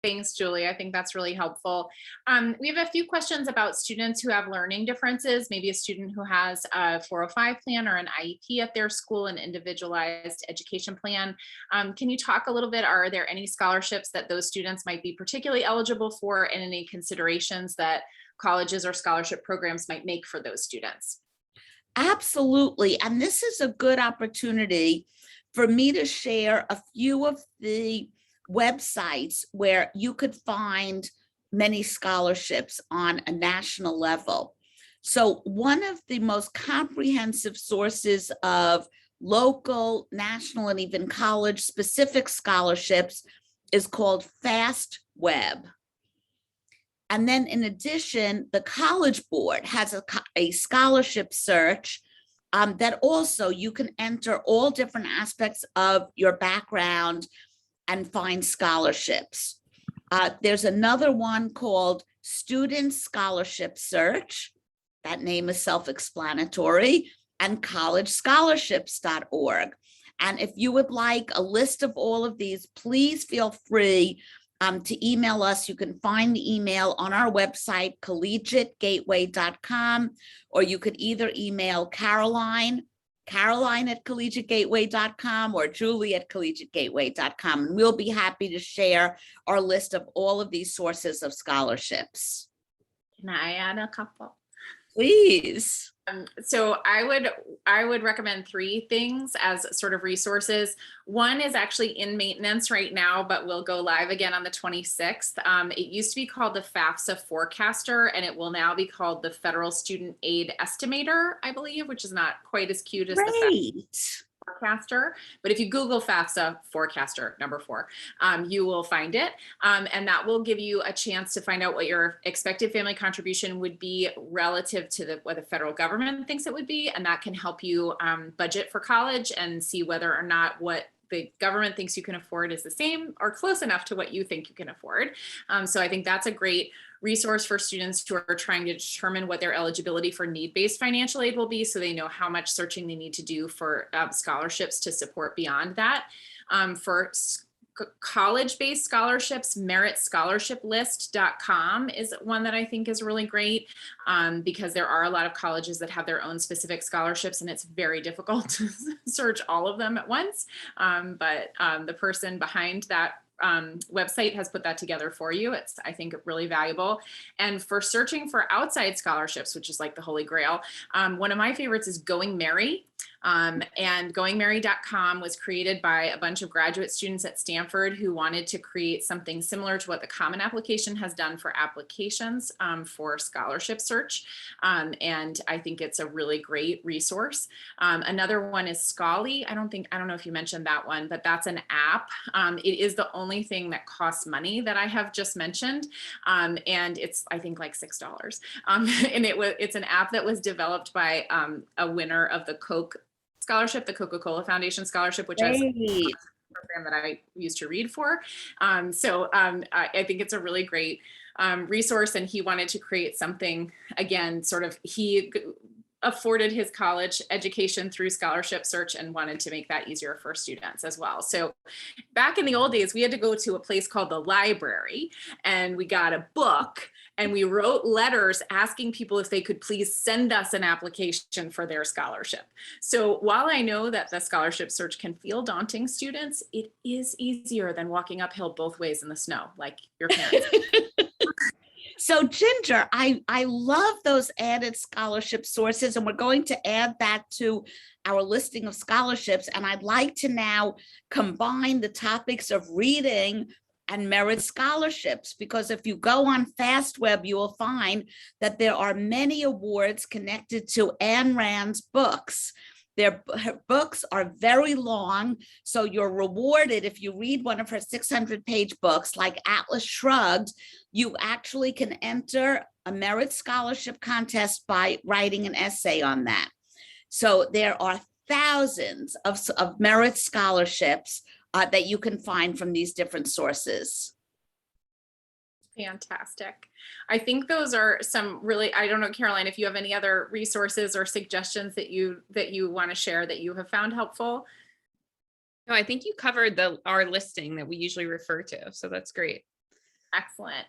Thanks, Julie. I think that's really helpful. We have a few questions about students who have learning differences, maybe a student who has a 405 plan or an IEP at their school, an individualized education plan. Can you talk a little bit, are there any scholarships that those students might be particularly eligible for, and any considerations that colleges or scholarship programs might make for those students? Absolutely. And this is a good opportunity for me to share a few of the websites where you could find many scholarships on a national level. So one of the most comprehensive sources of local, national, and even college specific scholarships is called FastWeb. And then in addition, the College Board has a scholarship search that also you can enter all different aspects of your background and find scholarships. There's another one called Student Scholarship Search. That name is self-explanatory, and collegescholarships.org. And if you would like a list of all of these, please feel free to email us. You can find the email on our website, collegiategateway.com, or you could either email Caroline at collegiategateway.com or Julie at collegiategateway.com. And we'll be happy to share our list of all of these sources of scholarships. Can I add a couple? Please. So I would recommend 3 things as sort of resources. One is actually in maintenance right now, but will go live again on the 26th. It used to be called the Fafsa Forecaster, and it will now be called the Federal Student Aid Estimator, I believe, which is not quite as cute as the Forecaster, but if you Google FAFSA Forecaster #4, you will find it. And that will give you a chance to find out what your expected family contribution would be relative to what the federal government thinks it would be. And that can help you budget for college and see whether or not what the government thinks you can afford is the same or close enough to what you think you can afford. So I think that's a great resource for students who are trying to determine what their eligibility for need-based financial aid will be, so they know how much searching they need to do for scholarships to support beyond that. For college-based scholarships, meritscholarship.list.com is one that I think is really great, because there are a lot of colleges that have their own specific scholarships, and it's very difficult to search all of them at once. But the person behind that website has put that together for you. It's, I think, really valuable. And for searching for outside scholarships, which is like the holy grail, one of my favorites is Going Merry. And goingmerry.com was created by a bunch of graduate students at Stanford who wanted to create something similar to what the Common Application has done for applications for scholarship search. And I think it's a really great resource. Another one is Scholly. I don't know if you mentioned that one, but that's an app. It is the only thing that costs money that I have just mentioned. And it's, I think, like $6. And it's an app that was developed by a winner of the Coke Scholarship, the Coca-Cola Foundation Scholarship, which is a program that I used to read for. I think it's a really great resource, and he wanted to create something, again, sort of, he afforded his college education through scholarship search and wanted to make that easier for students as well. So back in the old days, we had to go to a place called the library, and we got a book, and we wrote letters asking people if they could please send us an application for their scholarship. So while I know that the scholarship search can feel daunting, students, it is easier than walking uphill both ways in the snow, like your parents. So Ginger, I love those added scholarship sources, and we're going to add that to our listing of scholarships. And I'd like to now combine the topics of reading and merit scholarships, because if you go on FastWeb, you will find that there are many awards connected to Ayn Rand's books. Her books are very long, so you're rewarded if you read one of her 600-page books, like Atlas Shrugged. You actually can enter a merit scholarship contest by writing an essay on that. So there are thousands of merit scholarships that you can find from these different sources. Fantastic. I think those are some really, I don't know, Caroline, if you have any other resources or suggestions that you want to share that you have found helpful. No, I think you covered our listing that we usually refer to. So that's great. Excellent.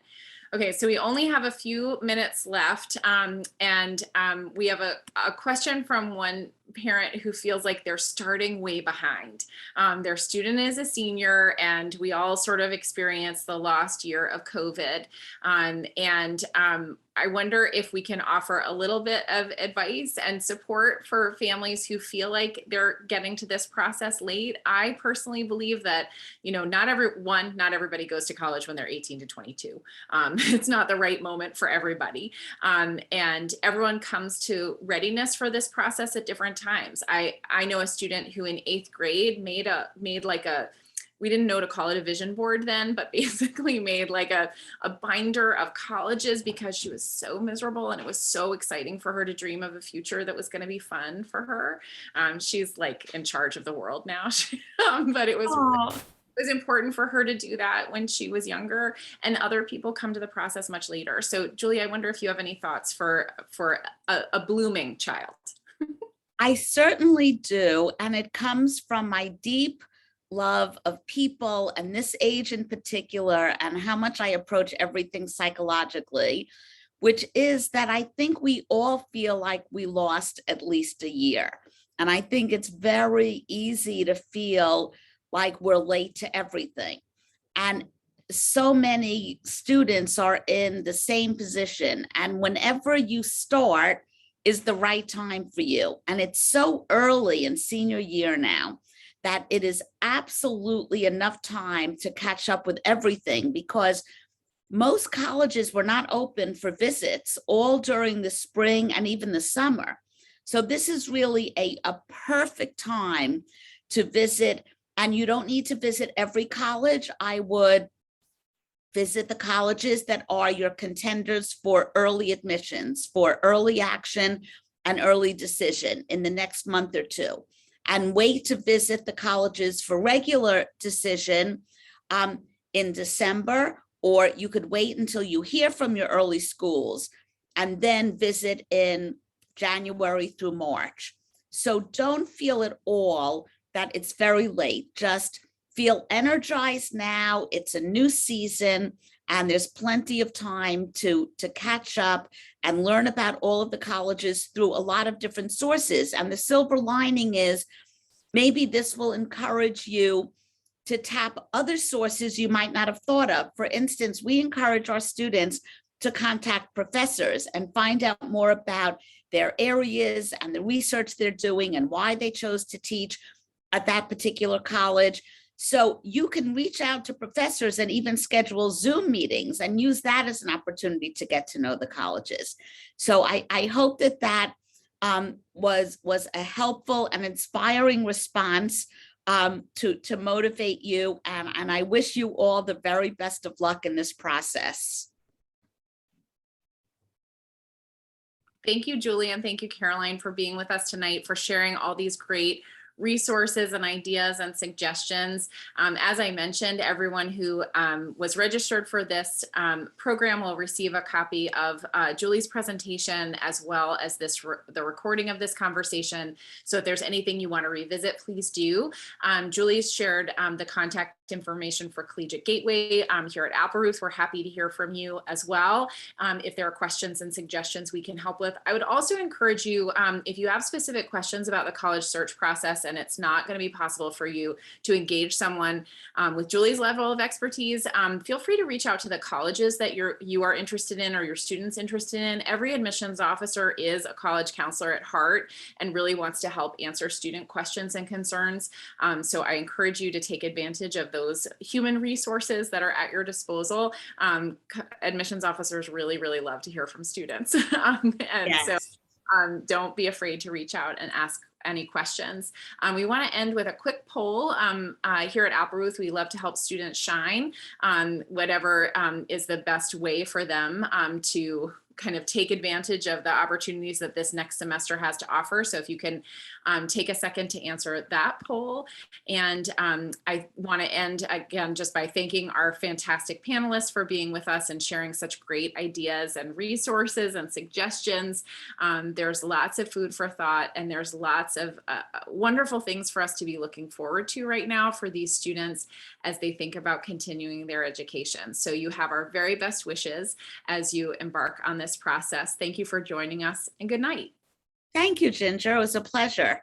Okay, so we only have a few minutes left, and we have a question from one parent who feels like they're starting way behind. Their student is a senior, and we all sort of experienced the lost year of COVID. I wonder if we can offer a little bit of advice and support for families who feel like they're getting to this process late. I personally believe that, not everybody goes to college when they're 18 to 22. It's not the right moment for everybody. And everyone comes to readiness for this process at different times. I know a student who in 8th grade made like a, we didn't know to call it a vision board then, but basically made like a binder of colleges because she was so miserable, and it was so exciting for her to dream of a future that was going to be fun for her. She's like in charge of the world now, but it was important for her to do that when she was younger, and other people come to the process much later. So Julie, I wonder if you have any thoughts for a blooming child. I certainly do. And it comes from my deep love of people and this age in particular, and how much I approach everything psychologically, which is that I think we all feel like we lost at least a year. And I think it's very easy to feel like we're late to everything. And so many students are in the same position. And whenever you start is the right time for you. And it's so early in senior year now that it is absolutely enough time to catch up with everything, because most colleges were not open for visits all during the spring and even the summer. So this is really a perfect time to visit, and you don't need to visit every college. I would visit the colleges that are your contenders for early admissions, for early action and early decision in the next month or two, and wait to visit the colleges for regular decision in December, or you could wait until you hear from your early schools and then visit in January through March. So don't feel at all that it's very late. Just feel energized now. It's a new season, and there's plenty of time to catch up and learn about all of the colleges through a lot of different sources. And the silver lining is maybe this will encourage you to tap other sources you might not have thought of. For instance, we encourage our students to contact professors and find out more about their areas and the research they're doing and why they chose to teach at that particular college. So you can reach out to professors and even schedule Zoom meetings and use that as an opportunity to get to know the colleges. So I hope that was a helpful and inspiring response to motivate you. And I wish you all the very best of luck in this process. Thank you, Julie, and thank you, Caroline, for being with us tonight, for sharing all these great resources and ideas and suggestions. As I mentioned, everyone who was registered for this program will receive a copy of Julie's presentation, as well as the recording of this conversation. So if there's anything you want to revisit, please do. Julie's shared the contact information for Collegiate Gateway here at Appleruth. We're happy to hear from you as well. If there are questions and suggestions we can help with. I would also encourage you, if you have specific questions about the college search process and it's not going to be possible for you to engage someone with Julie's level of expertise, feel free to reach out to the colleges that you are interested in or your students interested in. Every admissions officer is a college counselor at heart and really wants to help answer student questions and concerns. So I encourage you to take advantage of those human resources that are at your disposal. Admissions officers really love to hear from students. So don't be afraid to reach out and ask any questions. We want to end with a quick poll. Here at Appleruth, we love to help students shine on whatever is the best way for them to kind of take advantage of the opportunities that this next semester has to offer. So if you can take a second to answer that poll. And I want to end again just by thanking our fantastic panelists for being with us and sharing such great ideas and resources and suggestions. There's lots of food for thought, and there's lots of wonderful things for us to be looking forward to right now for these students as they think about continuing their education. So you have our very best wishes as you embark on this process. Thank you for joining us, and good night. Thank you, Ginger. It was a pleasure.